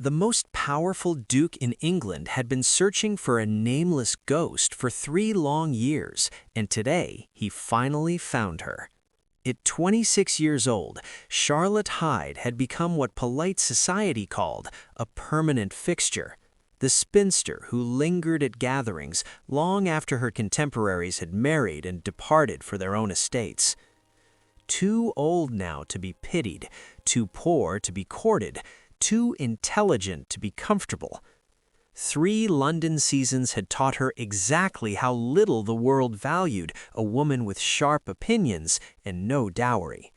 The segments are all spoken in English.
The most powerful duke in England had been searching for a nameless ghost for 3 long years, and today he finally found her. At 26 years old, Charlotte Hyde had become what polite society called a permanent fixture, the spinster who lingered at gatherings long after her contemporaries had married and departed for their own estates. Too old now to be pitied, too poor to be courted, too intelligent to be comfortable. 3 London seasons had taught her exactly how little the world valued a woman with sharp opinions and no dowry.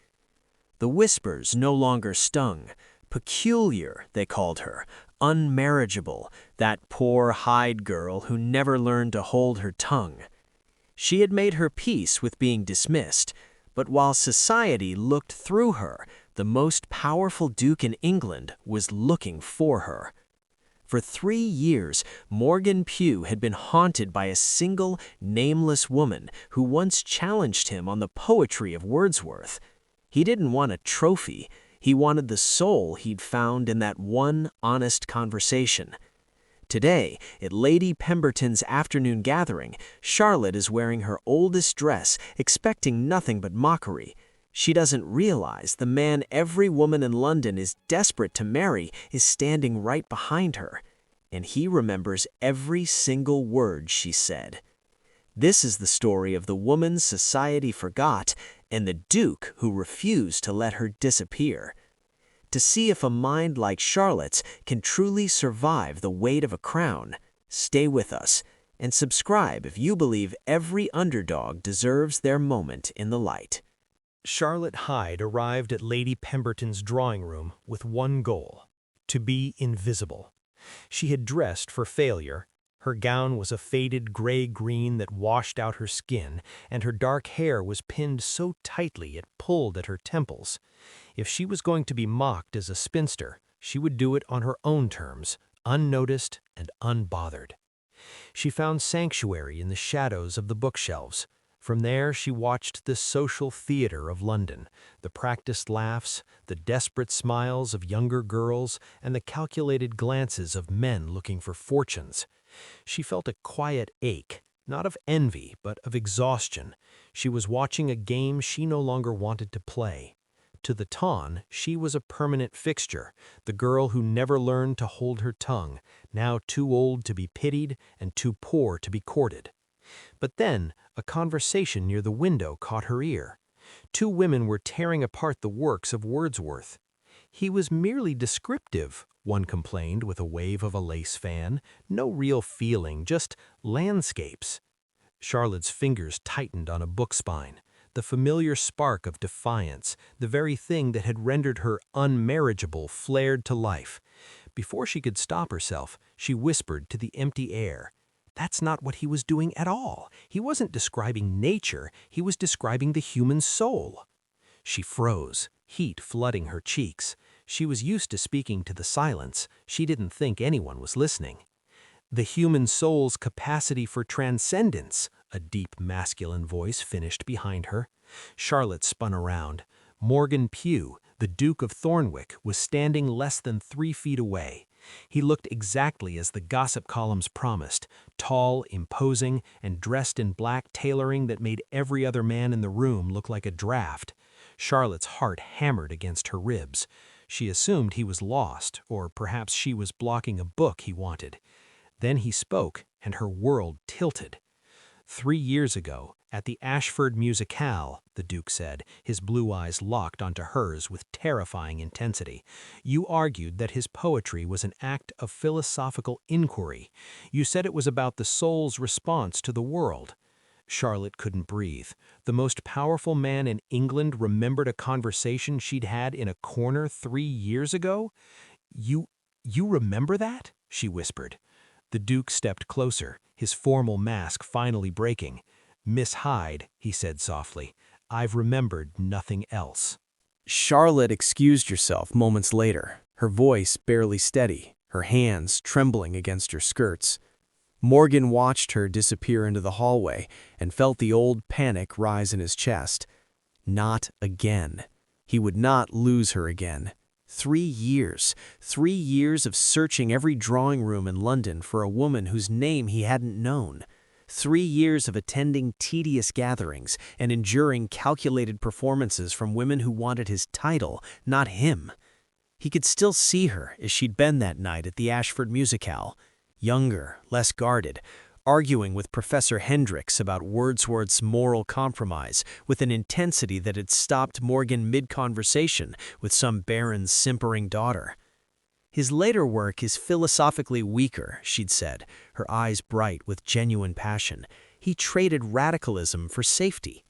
The whispers no longer stung. Peculiar, they called her, unmarriageable, that poor Hyde girl who never learned to hold her tongue. She had made her peace with being dismissed, but while society looked through her, the most powerful duke in England was looking for her. For 3 years, Morgan Pugh had been haunted by a single, nameless woman who once challenged him on the poetry of Wordsworth. He didn't want a trophy. He wanted the soul he'd found in that one honest conversation. Today, at Lady Pemberton's afternoon gathering, Charlotte is wearing her oldest dress, expecting nothing but mockery. She doesn't realize the man every woman in London is desperate to marry is standing right behind her, and he remembers every single word she said. This is the story of the woman society forgot and the duke who refused to let her disappear. To see if a mind like Charlotte's can truly survive the weight of a crown, stay with us and subscribe if you believe every underdog deserves their moment in the light. Charlotte Hyde arrived at Lady Pemberton's drawing room with one goal: to be invisible. She had dressed for failure. Her gown was a faded gray-green that washed out her skin, and her dark hair was pinned so tightly it pulled at her temples. If she was going to be mocked as a spinster, she would do it on her own terms, unnoticed and unbothered. She found sanctuary in the shadows of the bookshelves. From there she watched the social theater of London, the practiced laughs, the desperate smiles of younger girls, and the calculated glances of men looking for fortunes. She felt a quiet ache, not of envy, but of exhaustion. She was watching a game she no longer wanted to play. To the Ton, she was a permanent fixture, the girl who never learned to hold her tongue, now too old to be pitied and too poor to be courted. But then, a conversation near the window caught her ear. 2 women were tearing apart the works of Wordsworth. He was merely descriptive, one complained with a wave of a lace fan. No real feeling, just landscapes. Charlotte's fingers tightened on a book spine. The familiar spark of defiance, the very thing that had rendered her unmarriageable, flared to life. Before she could stop herself, she whispered to the empty air, "That's not what he was doing at all. He wasn't describing nature, he was describing the human soul." She froze, heat flooding her cheeks. She was used to speaking to the silence. She didn't think anyone was listening. "The human soul's capacity for transcendence," a deep masculine voice finished behind her. Charlotte spun around. Morgan Pugh, the Duke of Thornwick, was standing less than 3 feet away. He looked exactly as the gossip columns promised, tall, imposing, and dressed in black tailoring that made every other man in the room look like a draft. Charlotte's heart hammered against her ribs. She assumed he was lost, or perhaps she was blocking a book he wanted. Then he spoke, and her world tilted. 3 years ago, at the Ashford Musicale, the Duke said, his blue eyes locked onto hers with terrifying intensity, you argued that his poetry was an act of philosophical inquiry. You said it was about the soul's response to the world. Charlotte couldn't breathe. The most powerful man in England remembered a conversation she'd had in a corner 3 years ago? You remember that?" she whispered. The Duke stepped closer, his formal mask finally breaking. "Miss Hyde," he said softly, "I've remembered nothing else." Charlotte excused herself moments later, her voice barely steady, her hands trembling against her skirts. Morgan watched her disappear into the hallway and felt the old panic rise in his chest. Not again. He would not lose her again. 3 years. 3 years of searching every drawing room in London for a woman whose name he hadn't known. 3 years of attending tedious gatherings and enduring calculated performances from women who wanted his title, not him. He could still see her as she'd been that night at the Ashford Musicale, younger, less guarded, arguing with Professor Hendricks about Wordsworth's moral compromise with an intensity that had stopped Morgan mid-conversation with some baron's simpering daughter. His later work is philosophically weaker, she'd said, her eyes bright with genuine passion. He traded radicalism for safety.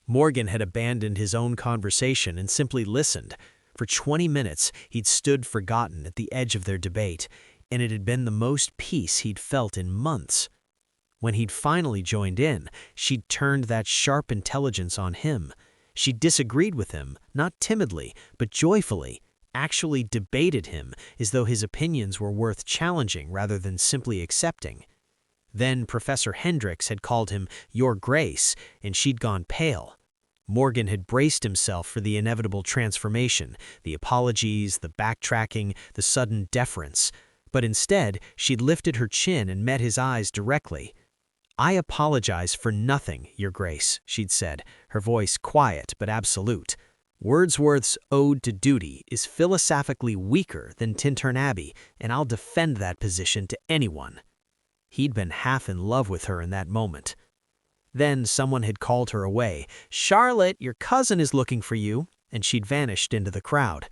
Morgan had abandoned his own conversation and simply listened. For 20 minutes, he'd stood forgotten at the edge of their debate, and it had been the most peace he'd felt in months. When he'd finally joined in, she'd turned that sharp intelligence on him. She disagreed with him, not timidly, but joyfully, actually debated him as though his opinions were worth challenging rather than simply accepting. Then Professor Hendricks had called him "Your Grace," and she'd gone pale. Morgan had braced himself for the inevitable transformation, the apologies, the backtracking, the sudden deference. But instead, she'd lifted her chin and met his eyes directly. "I apologize for nothing, Your Grace," she'd said, her voice quiet but absolute. "Wordsworth's Ode to Duty is philosophically weaker than Tintern Abbey, and I'll defend that position to anyone." He'd been half in love with her in that moment. Then someone had called her away. "Charlotte, your cousin is looking for you," and she'd vanished into the crowd.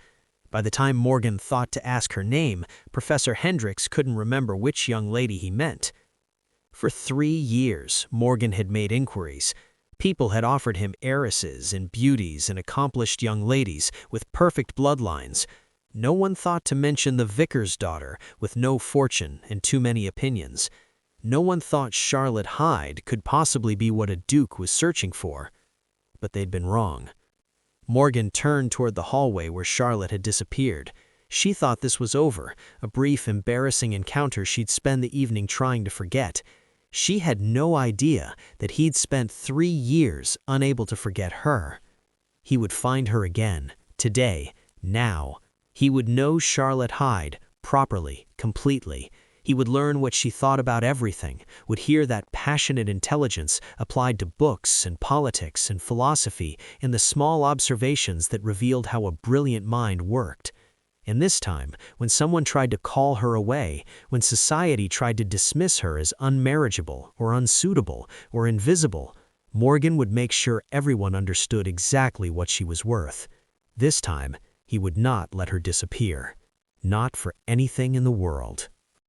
By the time Morgan thought to ask her name, Professor Hendricks couldn't remember which young lady he meant. For 3 years, Morgan had made inquiries. People had offered him heiresses and beauties and accomplished young ladies with perfect bloodlines. No one thought to mention the vicar's daughter with no fortune and too many opinions. No one thought Charlotte Hyde could possibly be what a duke was searching for. But they'd been wrong. Morgan turned toward the hallway where Charlotte had disappeared. She thought this was over, a brief, embarrassing encounter she'd spend the evening trying to forget. She had no idea that he'd spent 3 years unable to forget her. He would find her again, today, now. He would know Charlotte Hyde, properly, completely. He would learn what she thought about everything, would hear that passionate intelligence applied to books and politics and philosophy in the small observations that revealed how a brilliant mind worked. And this time, when someone tried to call her away, when society tried to dismiss her as unmarriageable or unsuitable or invisible, Morgan would make sure everyone understood exactly what she was worth. This time, he would not let her disappear. Not for anything in the world.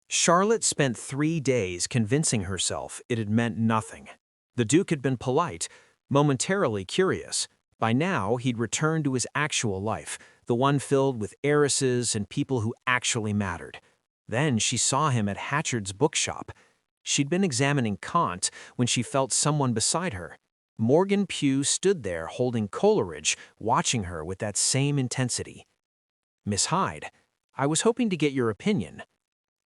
Charlotte spent 3 days convincing herself it had meant nothing. The Duke had been polite, momentarily curious. By now, he'd returned to his actual life, the one filled with heiresses and people who actually mattered. Then she saw him at Hatchard's bookshop. She'd been examining Kant when she felt someone beside her. Morgan Pugh stood there holding Coleridge, watching her with that same intensity. "Miss Hyde, I was hoping to get your opinion."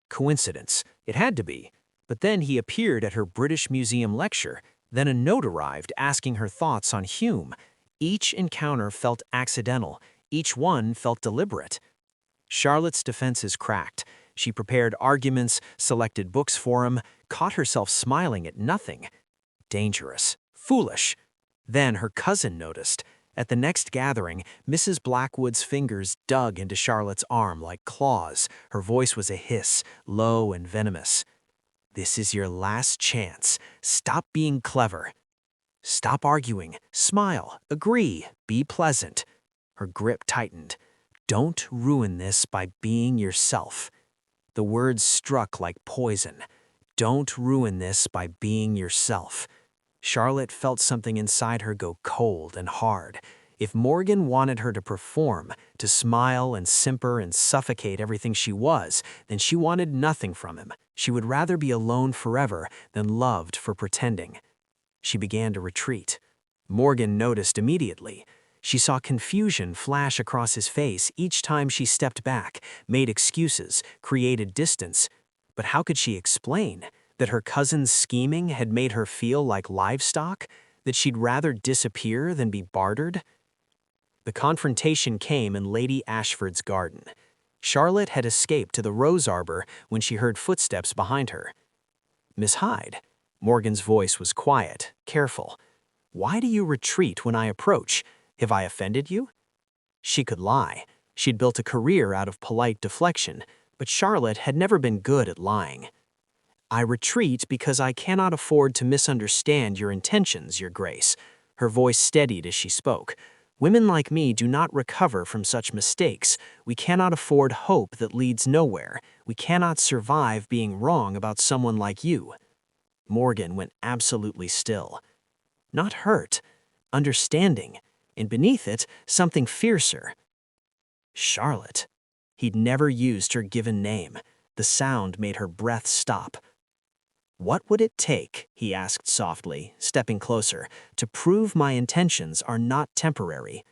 Coincidence. It had to be. But then he appeared at her British Museum lecture. Then a note arrived asking her thoughts on Hume. Each encounter felt accidental. Each one felt deliberate. Charlotte's defenses cracked. She prepared arguments, selected books for him, caught herself smiling at nothing. Dangerous. Foolish. Then her cousin noticed. At the next gathering, Mrs. Blackwood's fingers dug into Charlotte's arm like claws. Her voice was a hiss, low and venomous. "This is your last chance. Stop being clever. Stop arguing. Smile. Agree. Be pleasant." Her grip tightened. "Don't ruin this by being yourself." The words struck like poison. "Don't ruin this by being yourself." Charlotte felt something inside her go cold and hard. If Morgan wanted her to perform, to smile and simper and suffocate everything she was, then she wanted nothing from him. She would rather be alone forever than loved for pretending. She began to retreat. Morgan noticed immediately. She saw confusion flash across his face each time she stepped back, made excuses, created distance. But how could she explain? That her cousin's scheming had made her feel like livestock? That she'd rather disappear than be bartered? The confrontation came in Lady Ashford's garden. Charlotte had escaped to the rose arbor when she heard footsteps behind her. "Miss Hyde," Morgan's voice was quiet, careful. "Why do you retreat when I approach? Have I offended you?" She could lie. She'd built a career out of polite deflection, but Charlotte had never been good at lying. "I retreat because I cannot afford to misunderstand your intentions, Your Grace." Her voice steadied as she spoke. "Women like me do not recover from such mistakes. We cannot afford hope that leads nowhere. We cannot survive being wrong about someone like you." Morgan went absolutely still. Not hurt, understanding, and beneath it, something fiercer. Charlotte. He'd never used her given name. The sound made her breath stop. "What would it take," he asked softly, stepping closer, "to prove my intentions are not temporary?"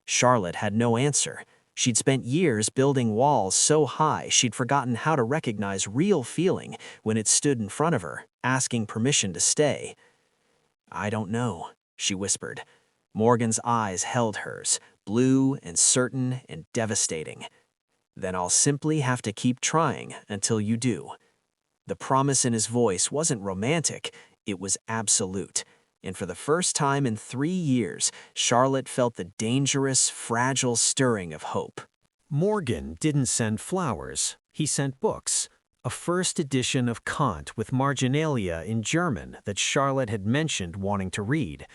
Charlotte had no answer. She'd spent years building walls so high she'd forgotten how to recognize real feeling when it stood in front of her, asking permission to stay. "I don't know," she whispered. Morgan's eyes held hers, blue and certain and devastating. "Then I'll simply have to keep trying until you do." The promise in his voice wasn't romantic, it was absolute. And for the first time in 3 years, Charlotte felt the dangerous, fragile stirring of hope. Morgan didn't send flowers, he sent books. A first edition of Kant with marginalia in German that Charlotte had mentioned wanting to read.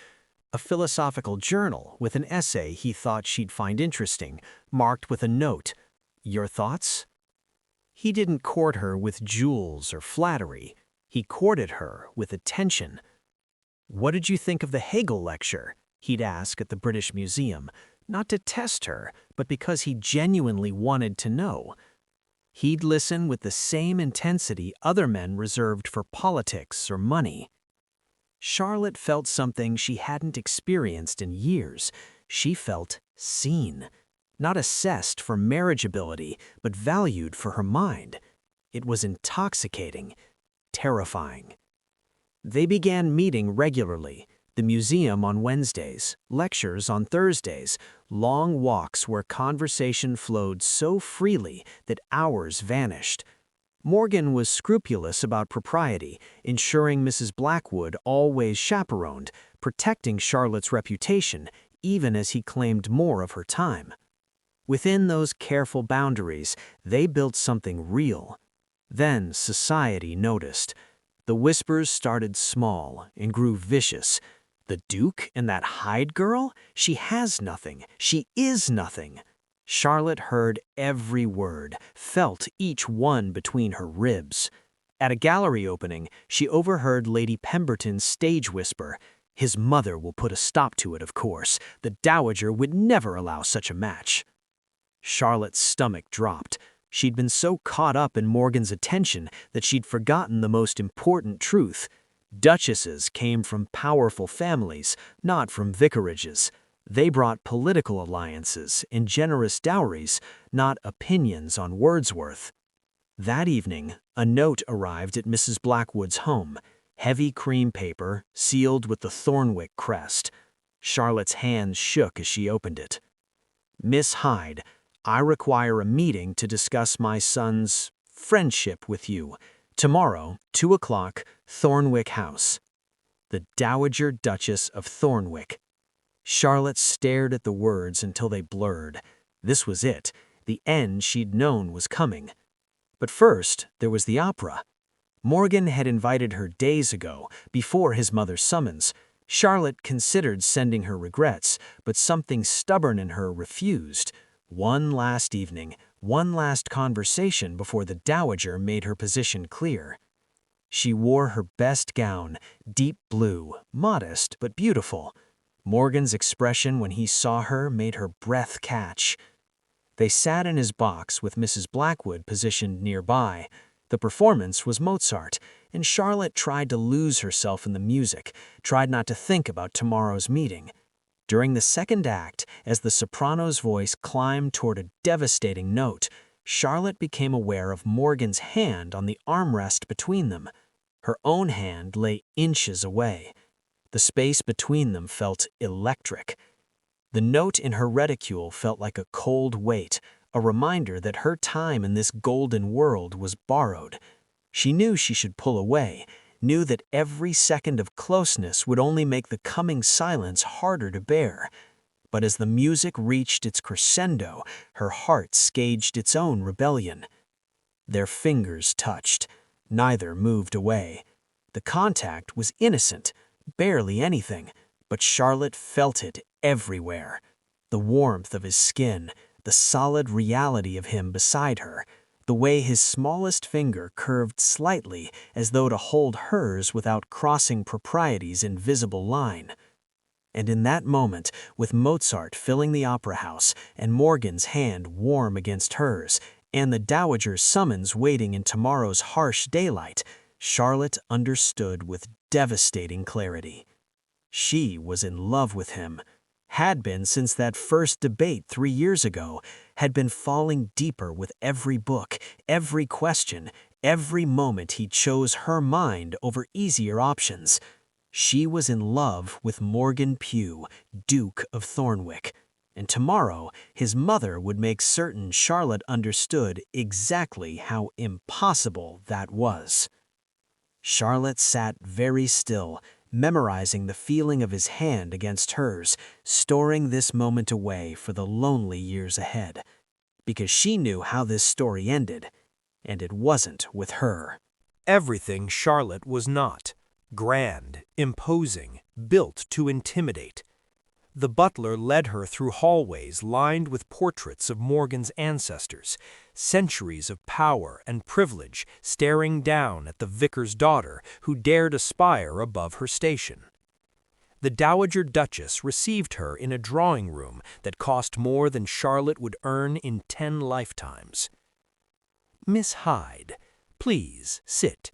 A philosophical journal with an essay he thought she'd find interesting, marked with a note, "Your thoughts?" He didn't court her with jewels or flattery. He courted her with attention. "What did you think of the Hegel lecture?" he'd ask at the British Museum, not to test her, but because he genuinely wanted to know. He'd listen with the same intensity other men reserved for politics or money. Charlotte felt something she hadn't experienced in years. She felt seen. Not assessed for marriageability, but valued for her mind. It was intoxicating, terrifying. They began meeting regularly, the museum on Wednesdays, lectures on Thursdays, long walks where conversation flowed so freely that hours vanished. Morgan was scrupulous about propriety, ensuring Mrs. Blackwood always chaperoned, protecting Charlotte's reputation, even as he claimed more of her time. Within those careful boundaries, they built something real. Then society noticed. The whispers started small and grew vicious. "The Duke and that Hyde girl? She has nothing. She is nothing." Charlotte heard every word, felt each one between her ribs. At a gallery opening, she overheard Lady Pemberton's stage whisper, "His mother will put a stop to it, of course. The Dowager would never allow such a match." Charlotte's stomach dropped. She'd been so caught up in Morgan's attention that she'd forgotten the most important truth. Duchesses came from powerful families, not from vicarages. They brought political alliances and generous dowries, not opinions on Wordsworth. That evening, a note arrived at Mrs. Blackwood's home, heavy cream paper, sealed with the Thornwick crest. Charlotte's hands shook as she opened it. "Miss Hyde, I require a meeting to discuss my son's friendship with you. Tomorrow, 2 o'clock, Thornwick House." The Dowager Duchess of Thornwick. Charlotte stared at the words until they blurred. This was it. The end she'd known was coming. But first, there was the opera. Morgan had invited her days ago, before his mother's summons. Charlotte considered sending her regrets, but something stubborn in her refused. One last evening, one last conversation before the Dowager made her position clear. She wore her best gown, deep blue, modest but beautiful. Morgan's expression when he saw her made her breath catch. They sat in his box with Mrs. Blackwood positioned nearby. The performance was Mozart, and Charlotte tried to lose herself in the music, tried not to think about tomorrow's meeting. During the second act, as the soprano's voice climbed toward a devastating note, Charlotte became aware of Morgan's hand on the armrest between them. Her own hand lay inches away. The space between them felt electric. The note in her reticule felt like a cold weight, a reminder that her time in this golden world was borrowed. She knew she should pull away, knew that every second of closeness would only make the coming silence harder to bear. But as the music reached its crescendo, her heart staged its own rebellion. Their fingers touched. Neither moved away. The contact was innocent, barely anything, but Charlotte felt it everywhere. The warmth of his skin, the solid reality of him beside her, the way his smallest finger curved slightly as though to hold hers without crossing propriety's invisible line. And in that moment, with Mozart filling the opera house and Morgan's hand warm against hers, and the Dowager's summons waiting in tomorrow's harsh daylight, Charlotte understood with devastating clarity. She was in love with him, had been since that first debate 3 years ago, had been falling deeper with every book, every question, every moment he chose her mind over easier options. She was in love with Morgan Pugh, Duke of Thornwick, and tomorrow his mother would make certain Charlotte understood exactly how impossible that was. Charlotte sat very still, memorizing the feeling of his hand against hers, storing this moment away for the lonely years ahead. Because she knew how this story ended, and it wasn't with her. Everything Charlotte was not. Grand, imposing, built to intimidate. The butler led her through hallways lined with portraits of Morgan's ancestors, centuries of power and privilege staring down at the vicar's daughter who dared aspire above her station. The Dowager Duchess received her in a drawing room that cost more than Charlotte would earn in 10 lifetimes. "Miss Hyde, please sit."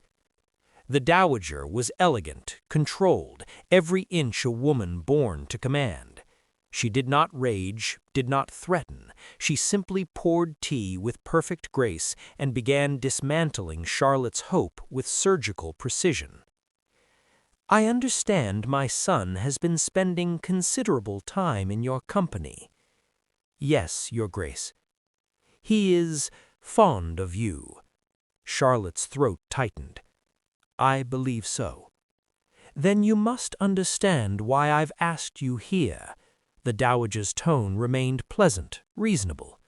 The Dowager was elegant, controlled, every inch a woman born to command. She did not rage, did not threaten. She simply poured tea with perfect grace and began dismantling Charlotte's hope with surgical precision. "I understand my son has been spending considerable time in your company." "Yes, Your Grace." "He is fond of you." Charlotte's throat tightened. "I believe so." "Then you must understand why I've asked you here." The Dowager's tone remained pleasant, reasonable.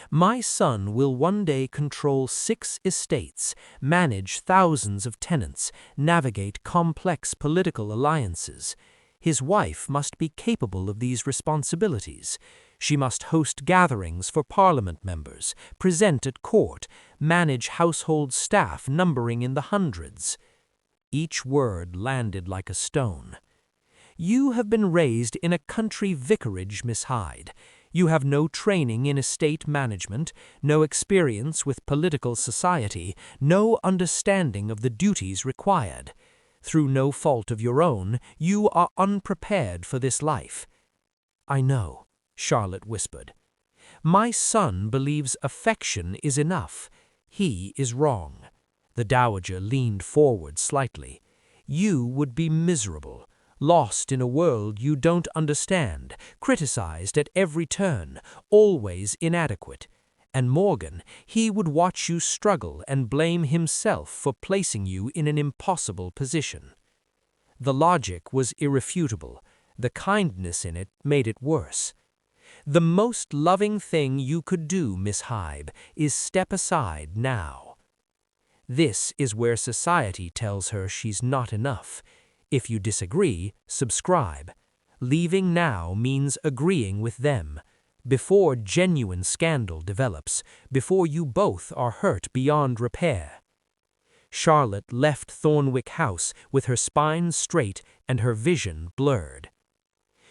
"My son will one day control 6 estates, manage thousands of tenants, navigate complex political alliances. His wife must be capable of these responsibilities. She must host gatherings for parliament members, present at court, manage household staff numbering in the hundreds." Each word landed like a stone. "You have been raised in a country vicarage, Miss Hyde. You have no training in estate management, no experience with political society, no understanding of the duties required. Through no fault of your own, you are unprepared for this life." "I know," Charlotte whispered. "My son believes affection is enough. He is wrong." The Dowager leaned forward slightly. "You would be miserable, lost in a world you don't understand, criticized at every turn, always inadequate. And Morgan, he would watch you struggle and blame himself for placing you in an impossible position." The logic was irrefutable. The kindness in it made it worse. "The most loving thing you could do, Miss Hyde, is step aside now." This is where society tells her she's not enough. If you disagree, subscribe. Leaving now means agreeing with them, before genuine scandal develops, before you both are hurt beyond repair. Charlotte left Thornwick House with her spine straight and her vision blurred.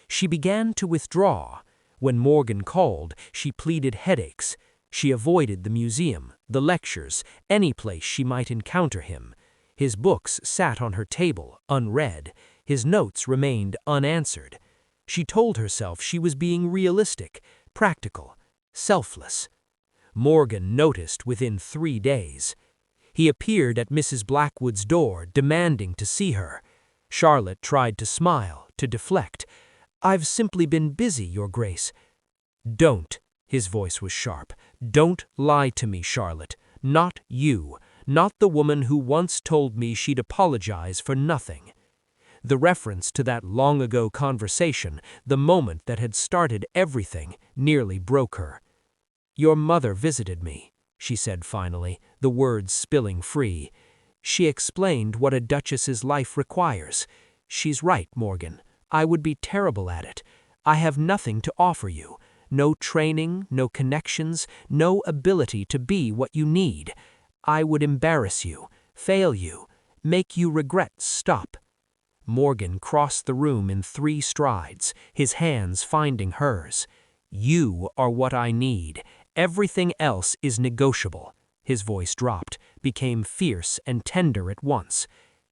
She began to withdraw. When Morgan called, she pleaded headaches. She avoided the museum, the lectures, any place she might encounter him. His books sat on her table, unread. His notes remained unanswered. She told herself she was being realistic, practical, selfless. Morgan noticed within 3 days. He appeared at Mrs. Blackwood's door, demanding to see her. Charlotte tried to smile, to deflect. "I've simply been busy, Your Grace." "Don't," his voice was sharp, "don't lie to me, Charlotte. Not you. Not the woman who once told me she'd apologize for nothing." The reference to that long-ago conversation, the moment that had started everything, nearly broke her. "Your mother visited me," she said finally, the words spilling free. "She explained what a duchess's life requires. She's right, Morgan. I would be terrible at it. I have nothing to offer you. No training, no connections, no ability to be what you need. I would embarrass you, fail you, make you regret stop." Morgan crossed the room in 3 strides, his hands finding hers. "You are what I need. Everything else is negotiable." His voice dropped, became fierce and tender at once.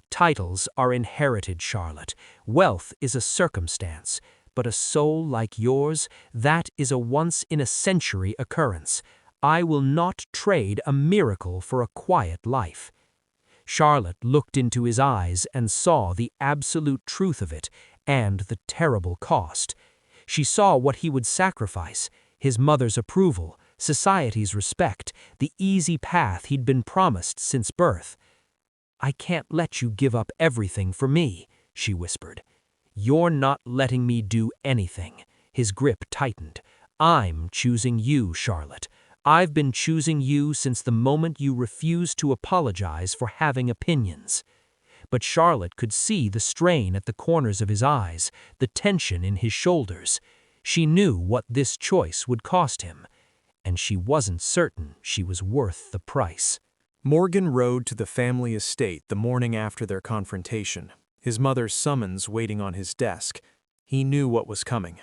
"Titles are inherited, Charlotte. Wealth is a circumstance. But a soul like yours, that is a once-in-a-century occurrence. I will not trade a miracle for a quiet life." Charlotte looked into his eyes and saw the absolute truth of it and the terrible cost. She saw what he would sacrifice, his mother's approval, society's respect, the easy path he'd been promised since birth. "I can't let you give up everything for me," she whispered. "You're not letting me do anything." His grip tightened. "I'm choosing you, Charlotte. I've been choosing you since the moment you refused to apologize for having opinions." But Charlotte could see the strain at the corners of his eyes, the tension in his shoulders. She knew what this choice would cost him, and she wasn't certain she was worth the price. Morgan rode to the family estate the morning after their confrontation, his mother's summons waiting on his desk. He knew what was coming.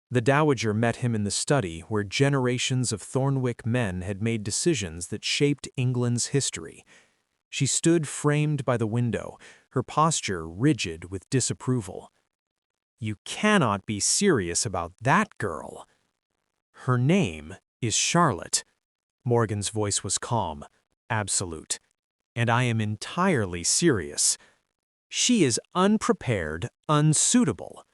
The Dowager met him in the study where generations of Thornwick men had made decisions that shaped England's history. She stood framed by the window, her posture rigid with disapproval. "You cannot be serious about that girl." "Her name is Charlotte." Morgan's voice was calm, absolute. "And I am entirely serious. She is unprepared, unsuitable.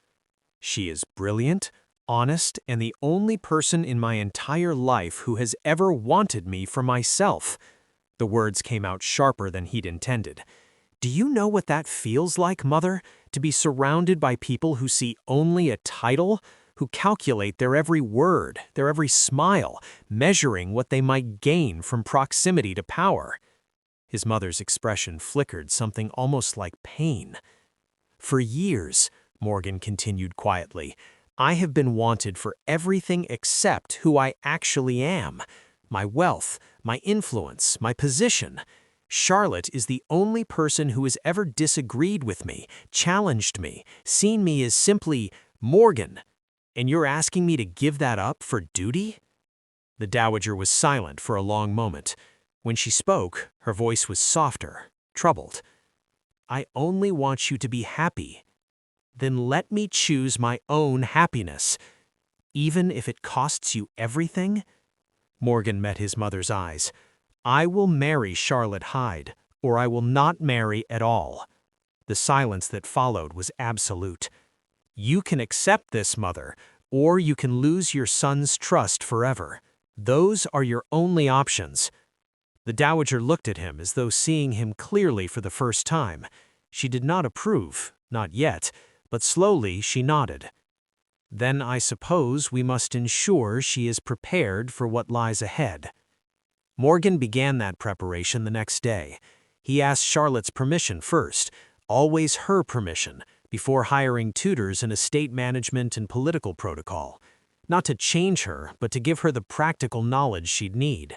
She is brilliant, honest, and the only person in my entire life who has ever wanted me for myself." The words came out sharper than he'd intended. "Do you know what that feels like, Mother? To be surrounded by people who see only a title, who calculate their every word, their every smile, measuring what they might gain from proximity to power." His mother's expression flickered something almost like pain. "For years," Morgan continued quietly, "I have been wanted for everything except who I actually am. My wealth, my influence, my position. Charlotte is the only person who has ever disagreed with me, challenged me, seen me as simply Morgan. And you're asking me to give that up for duty?" The Dowager was silent for a long moment. When she spoke, her voice was softer, troubled. "I only want you to be happy. Then let me choose my own happiness, even if it costs you everything." Morgan met his mother's eyes. "I will marry Charlotte Hyde, or I will not marry at all." The silence that followed was absolute. "You can accept this, Mother, or you can lose your son's trust forever. Those are your only options." The Dowager looked at him as though seeing him clearly for the first time. She did not approve, not yet, but slowly she nodded. "Then I suppose we must ensure she is prepared for what lies ahead." Morgan began that preparation the next day. He asked Charlotte's permission first, always her permission, before hiring tutors in estate management and political protocol. Not to change her, but to give her the practical knowledge she'd need.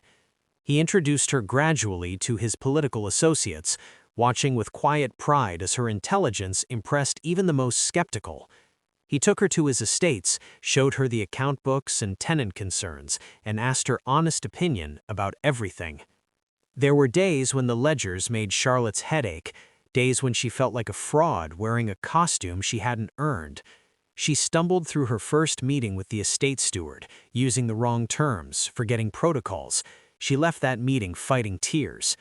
He introduced her gradually to his political associates, watching with quiet pride as her intelligence impressed even the most skeptical. He took her to his estates, showed her the account books and tenant concerns, and asked her honest opinion about everything. There were days when the ledgers made Charlotte's head ache, days when she felt like a fraud wearing a costume she hadn't earned. She stumbled through her first meeting with the estate steward, using the wrong terms, forgetting protocols. She left that meeting fighting tears.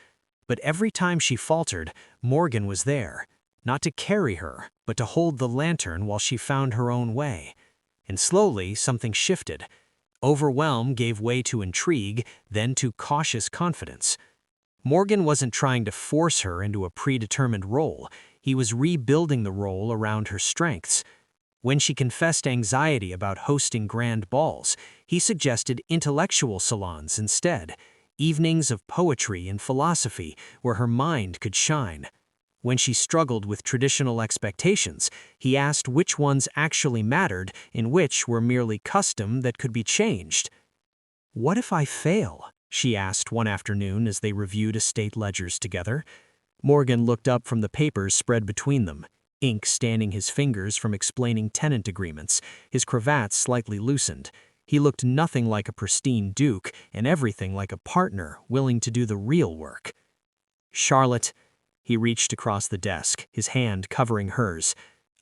But every time she faltered, Morgan was there, not to carry her, but to hold the lantern while she found her own way. And slowly, something shifted. Overwhelm gave way to intrigue, then to cautious confidence. Morgan wasn't trying to force her into a predetermined role. He was rebuilding the role around her strengths. When she confessed anxiety about hosting grand balls, he suggested intellectual salons instead, evenings of poetry and philosophy where her mind could shine. When she struggled with traditional expectations, he asked which ones actually mattered and which were merely custom that could be changed. "What if I fail?" she asked one afternoon as they reviewed estate ledgers together. Morgan looked up from the papers spread between them, ink staining his fingers from explaining tenant agreements, his cravat slightly loosened. He looked nothing like a pristine duke and everything like a partner willing to do the real work. "Charlotte," he reached across the desk, his hand covering hers.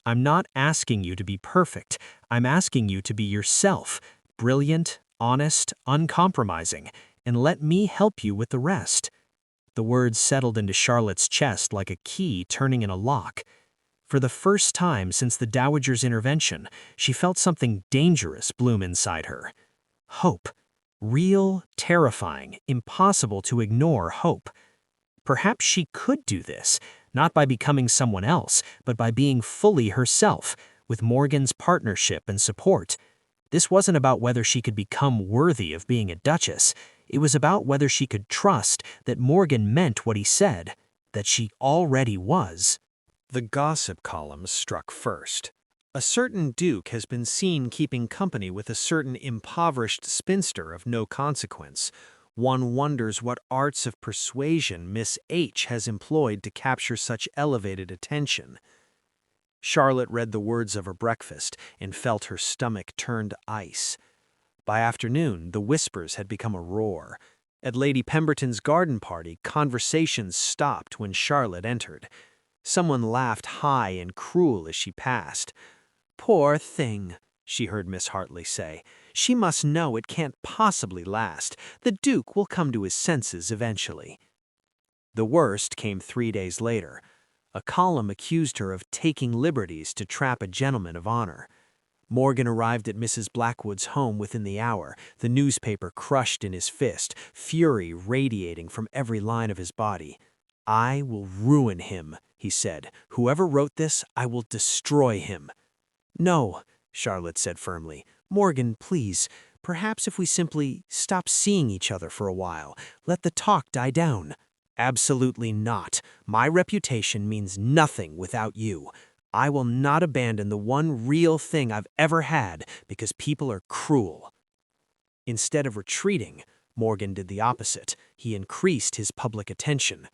"I'm not asking you to be perfect. I'm asking you to be yourself, brilliant, honest, uncompromising, and let me help you with the rest." The words settled into Charlotte's chest like a key turning in a lock. For the first time since the Dowager's intervention, she felt something dangerous bloom inside her. Hope. Real, terrifying, impossible to ignore hope. Perhaps she could do this, not by becoming someone else, but by being fully herself, with Morgan's partnership and support. This wasn't about whether she could become worthy of being a duchess. It was about whether she could trust that Morgan meant what he said, that she already was. The gossip columns struck first. A certain duke has been seen keeping company with a certain impoverished spinster of no consequence. One wonders what arts of persuasion Miss H has employed to capture such elevated attention. Charlotte read the words of her breakfast and felt her stomach turned ice. By afternoon, the whispers had become a roar. At Lady Pemberton's garden party, conversations stopped when Charlotte entered. Someone laughed high and cruel as she passed. "Poor thing," she heard Miss Hartley say. "She must know it can't possibly last. The Duke will come to his senses eventually." The worst came 3 days later. A column accused her of taking liberties to trap a gentleman of honor. Morgan arrived at Mrs. Blackwood's home within the hour, the newspaper crushed in his fist, fury radiating from every line of his body. "I will ruin him," he said. "Whoever wrote this, I will destroy him." "No," Charlotte said firmly. "Morgan, please. Perhaps if we simply stop seeing each other for a while, let the talk die down." "Absolutely not. My reputation means nothing without you. I will not abandon the one real thing I've ever had because people are cruel." Instead of retreating, Morgan did the opposite. He increased his public attention.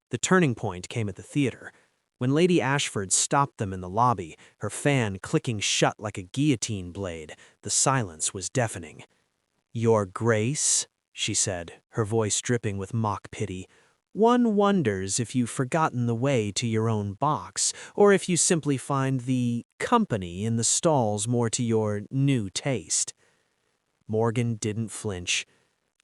The turning point came at the theater. When Lady Ashford stopped them in the lobby, her fan clicking shut like a guillotine blade, the silence was deafening. "Your Grace," she said, her voice dripping with mock pity, "one wonders if you've forgotten the way to your own box, or if you simply find the company in the stalls more to your new taste." Morgan didn't flinch.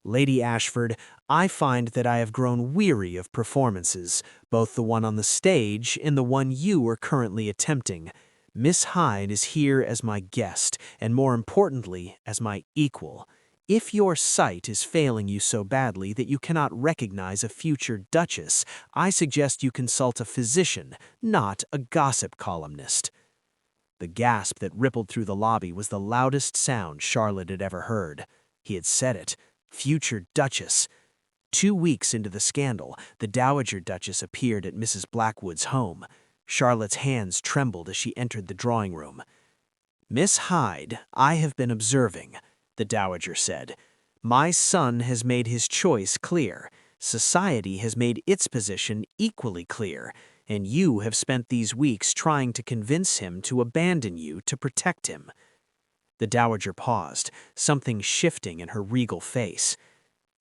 "Lady Ashford, I find that I have grown weary of performances, both the one on the stage and the one you are currently attempting. Miss Hyde is here as my guest, and more importantly, as my equal. If your sight is failing you so badly that you cannot recognize a future duchess, I suggest you consult a physician, not a gossip columnist." The gasp that rippled through the lobby was the loudest sound Charlotte had ever heard. He had said it. Future Duchess. 2 weeks into the scandal, the Dowager Duchess appeared at Mrs. Blackwood's home. Charlotte's hands trembled as she entered the drawing room. "Miss Hyde, I have been observing," the Dowager said. "My son has made his choice clear. Society has made its position equally clear, and you have spent these weeks trying to convince him to abandon you to protect him." The Dowager paused, something shifting in her regal face.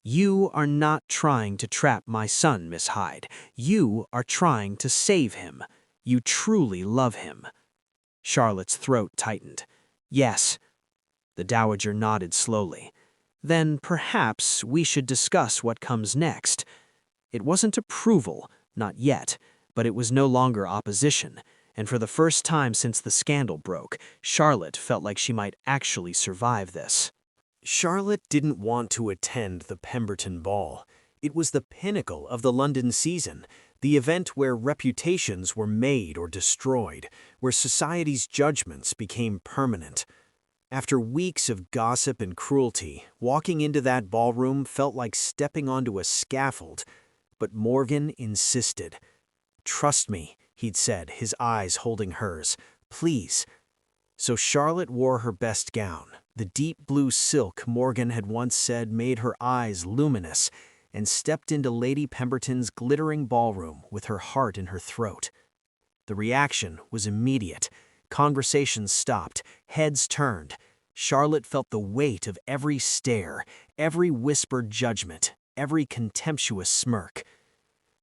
"You are not trying to trap my son, Miss Hyde. You are trying to save him. You truly love him." Charlotte's throat tightened. "Yes." The Dowager nodded slowly. "Then perhaps we should discuss what comes next." It wasn't approval, not yet, but it was no longer opposition. and for the first time since the scandal broke, Charlotte felt like she might actually survive this. Charlotte didn't want to attend the Pemberton Ball. It was the pinnacle of the London season, the event where reputations were made or destroyed, where society's judgments became permanent. After weeks of gossip and cruelty, walking into that ballroom felt like stepping onto a scaffold. But Morgan insisted. "Trust me," he'd said, his eyes holding hers. "Please." So Charlotte wore her best gown, the deep blue silk Morgan had once said made her eyes luminous, and stepped into Lady Pemberton's glittering ballroom with her heart in her throat. The reaction was immediate. Conversations stopped, heads turned. Charlotte felt the weight of every stare, every whispered judgment, every contemptuous smirk.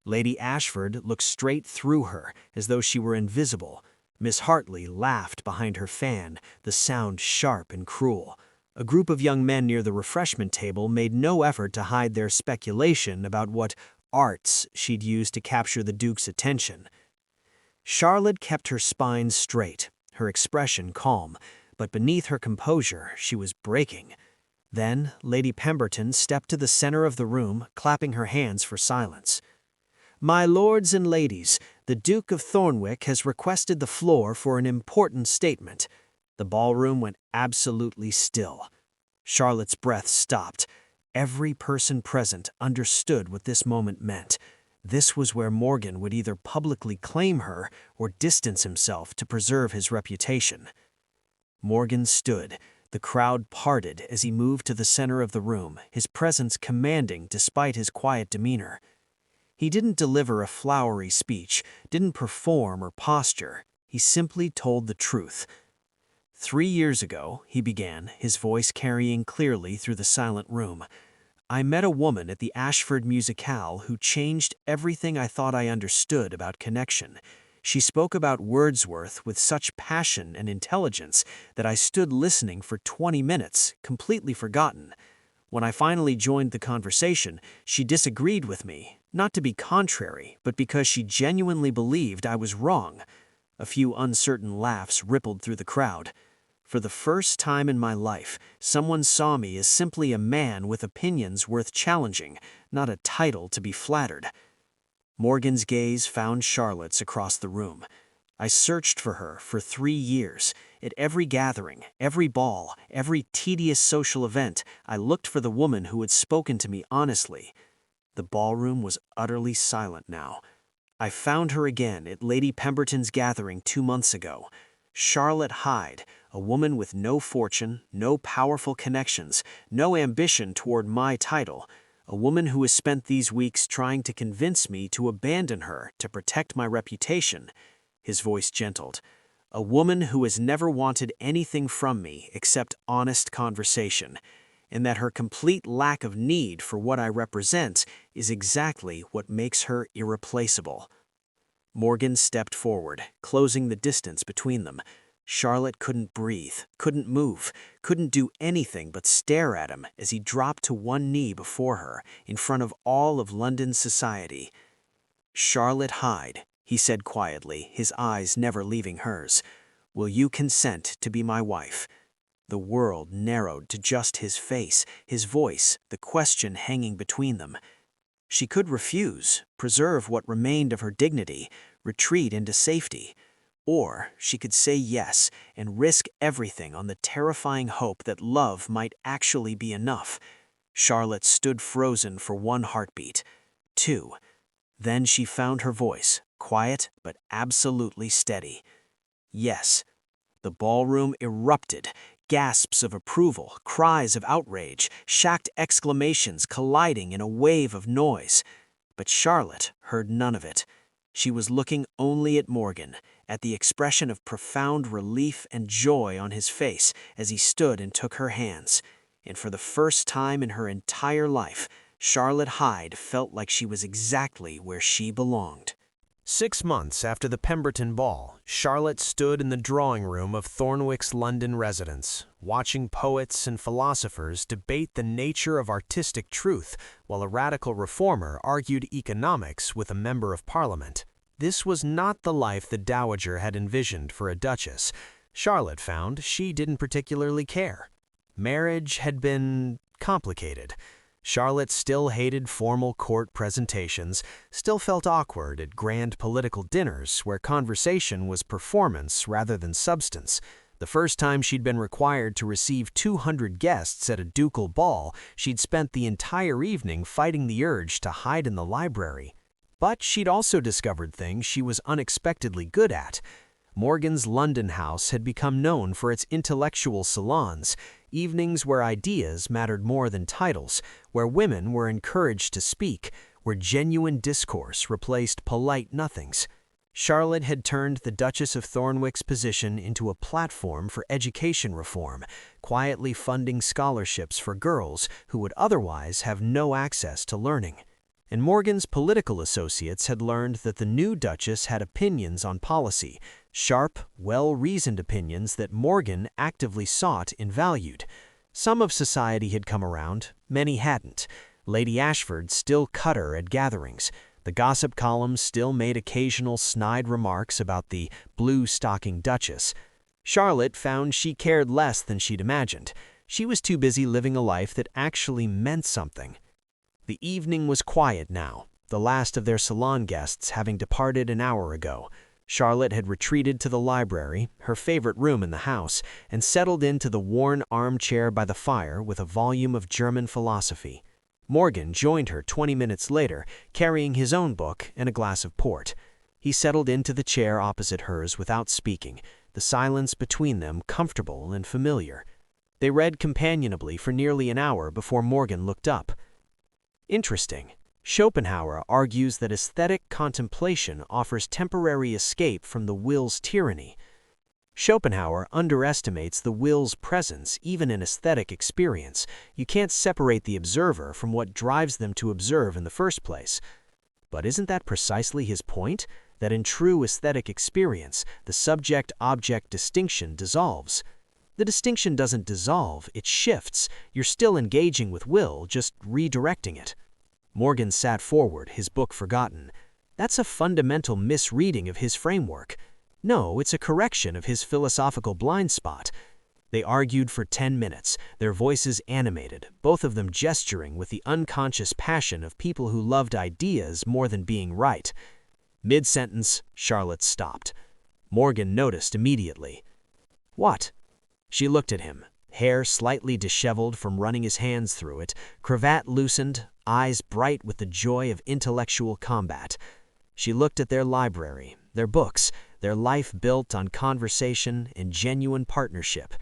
Lady Ashford looked straight through her, as though she were invisible. Miss Hartley laughed behind her fan, the sound sharp and cruel. A group of young men near the refreshment table made no effort to hide their speculation about what arts she'd use to capture the Duke's attention. Charlotte kept her spine straight, her expression calm, but beneath her composure she was breaking. Then Lady Pemberton stepped to the center of the room, clapping her hands for silence. "My lords and ladies, the Duke of Thornwick has requested the floor for an important statement." The ballroom went absolutely still. Charlotte's breath stopped. Every person present understood what this moment meant. This was where Morgan would either publicly claim her or distance himself to preserve his reputation. Morgan stood. The crowd parted as he moved to the center of the room, his presence commanding despite his quiet demeanor. He didn't deliver a flowery speech, didn't perform or posture. He simply told the truth. 3 years ago, he began, his voice carrying clearly through the silent room, I met a woman at the Ashford Musicale who changed everything I thought I understood about connection. She spoke about Wordsworth with such passion and intelligence that I stood listening for 20 minutes, completely forgotten. When I finally joined the conversation, she disagreed with me, not to be contrary, but because she genuinely believed I was wrong. A few uncertain laughs rippled through the crowd. For the first time in my life, someone saw me as simply a man with opinions worth challenging, not a title to be flattered. Morgan's gaze found Charlotte's across the room. I searched for her for 3 years. At every gathering, every ball, every tedious social event, I looked for the woman who had spoken to me honestly. The ballroom was utterly silent now. I found her again at Lady Pemberton's gathering 2 months ago. Charlotte Hyde, a woman with no fortune, no powerful connections, no ambition toward my title, a woman who has spent these weeks trying to convince me to abandon her to protect my reputation. His voice gentled. A woman who has never wanted anything from me except honest conversation, and that her complete lack of need for what I represent is exactly what makes her irreplaceable. Morgan stepped forward, closing the distance between them. Charlotte couldn't breathe, couldn't move, couldn't do anything but stare at him as he dropped to one knee before her, in front of all of London's society. "Charlotte Hyde," he said quietly, his eyes never leaving hers, "will you consent to be my wife?" The world narrowed to just his face, his voice, the question hanging between them. She could refuse, preserve what remained of her dignity, retreat into safety. Or she could say yes and risk everything on the terrifying hope that love might actually be enough. Charlotte stood frozen for 1 heartbeat, 2. Then she found her voice, quiet but absolutely steady. Yes. The ballroom erupted. Gasps of approval, cries of outrage, shacked exclamations colliding in a wave of noise. But Charlotte heard none of it. She was looking only at Morgan, at the expression of profound relief and joy on his face as he stood and took her hands. And for the first time in her entire life, Charlotte Hyde felt like she was exactly where she belonged. 6 months after the Pemberton Ball, Charlotte stood in the drawing room of Thornwick's London residence, watching poets and philosophers debate the nature of artistic truth while a radical reformer argued economics with a member of Parliament. This was not the life the Dowager had envisioned for a duchess. Charlotte found she didn't particularly care. Marriage had been complicated. Charlotte still hated formal court presentations, still felt awkward at grand political dinners where conversation was performance rather than substance. The first time she'd been required to receive 200 guests at a ducal ball, she'd spent the entire evening fighting the urge to hide in the library. But she'd also discovered things she was unexpectedly good at. Morgan's London house had become known for its intellectual salons, evenings where ideas mattered more than titles, where women were encouraged to speak, where genuine discourse replaced polite nothings. Charlotte had turned the Duchess of Thornwick's position into a platform for education reform, quietly funding scholarships for girls who would otherwise have no access to learning. And Morgan's political associates had learned that the new Duchess had opinions on policy, sharp, well-reasoned opinions that Morgan actively sought and valued. Some of society had come around, many hadn't. Lady Ashford still cut her at gatherings. The gossip columns still made occasional snide remarks about the blue-stocking Duchess. Charlotte found she cared less than she'd imagined. She was too busy living a life that actually meant something. The evening was quiet now, the last of their salon guests having departed an hour ago. Charlotte had retreated to the library, her favorite room in the house, and settled into the worn armchair by the fire with a volume of German philosophy. Morgan joined her 20 minutes later, carrying his own book and a glass of port. He settled into the chair opposite hers without speaking, the silence between them comfortable and familiar. They read companionably for nearly an hour before Morgan looked up. Interesting. Schopenhauer argues that aesthetic contemplation offers temporary escape from the will's tyranny. Schopenhauer underestimates the will's presence even in aesthetic experience. You can't separate the observer from what drives them to observe in the first place. But isn't that precisely his point? That in true aesthetic experience, the subject-object distinction dissolves. The distinction doesn't dissolve, it shifts. You're still engaging with will, just redirecting it. Morgan sat forward, his book forgotten. That's a fundamental misreading of his framework. No, it's a correction of his philosophical blind spot. They argued for 10 minutes, their voices animated, both of them gesturing with the unconscious passion of people who loved ideas more than being right. Mid-sentence, Charlotte stopped. Morgan noticed immediately. What? She looked at him, hair slightly disheveled from running his hands through it, cravat loosened, eyes bright with the joy of intellectual combat. She looked at their library, their books, their life built on conversation and genuine partnership.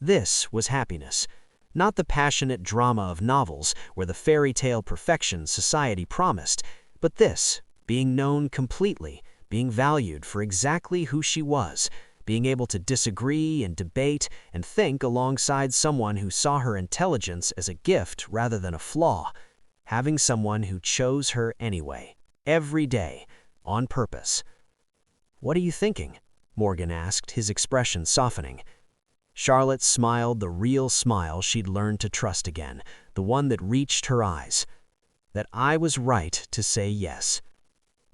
This was happiness, not the passionate drama of novels where the fairy tale perfection society promised, but this, being known completely, being valued for exactly who she was, being able to disagree and debate and think alongside someone who saw her intelligence as a gift rather than a flaw, having someone who chose her anyway, every day, on purpose. "What are you thinking?" Morgan asked, his expression softening. Charlotte smiled the real smile she'd learned to trust again, the one that reached her eyes. That I was right to say yes.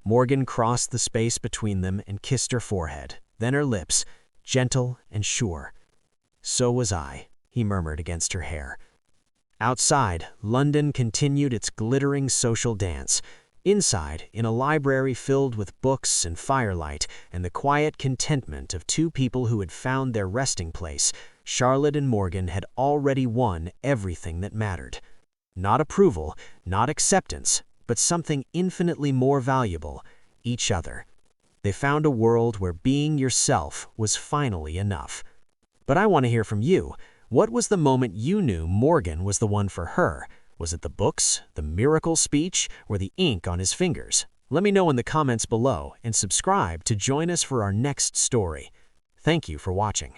Morgan crossed the space between them and kissed her forehead, then her lips, gentle and sure. "So was I," he murmured against her hair. Outside, London continued its glittering social dance. Inside, in a library filled with books and firelight and the quiet contentment of two people who had found their resting place, Charlotte and Morgan had already won everything that mattered. Not approval, not acceptance, but something infinitely more valuable, each other. They found a world where being yourself was finally enough. But I want to hear from you. What was the moment you knew Morgan was the one for her? Was it the books, the miracle speech, or the ink on his fingers? Let me know in the comments below and subscribe to join us for our next story. Thank you for watching.